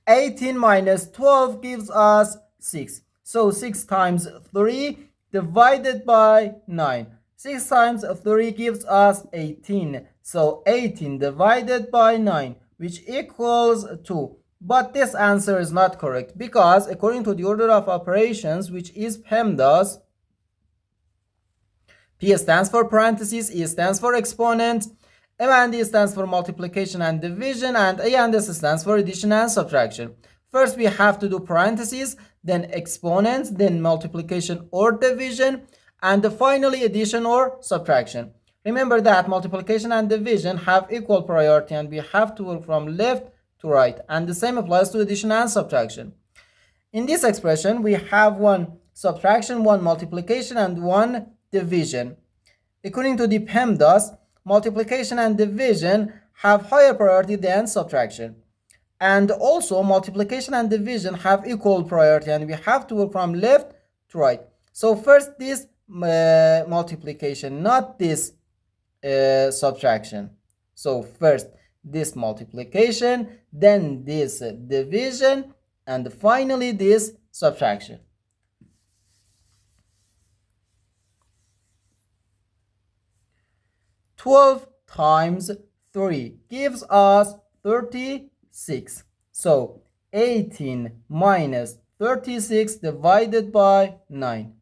18 minus 12 gives us 6. So 6 times 3 divided by 9. 6 times 3 gives us 18. So 18 divided by 9, which equals 2. But this answer is not correct because according to the order of operations, which is PEMDAS, P stands for parentheses, E stands for exponent, M and D stands for multiplication and division, and A and S stands for addition and subtraction. First we have to do parentheses, then exponents, then multiplication or division, and finally addition or subtraction. Remember that multiplication and division have equal priority and we have to work from left to right, and the same applies to addition and subtraction. In this expression we have one subtraction, one multiplication, and one division. According to the PEMDAS, multiplication and division have higher priority than subtraction, and also multiplication and division have equal priority and we have to work from left to right. So first this multiplication, not this subtraction. So first this multiplication, then this division, and finally this subtraction. 12 times 3 gives us 36. So 18 minus 36 divided by 9.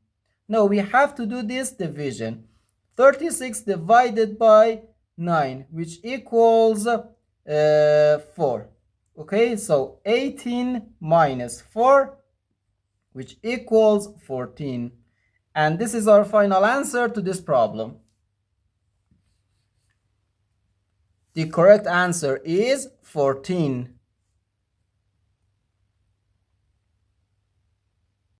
Now we have to do this division. 36 divided by 9, which equals 4. Okay, so 18 minus 4, which equals 14. And this is our final answer to this problem. The correct answer is 14.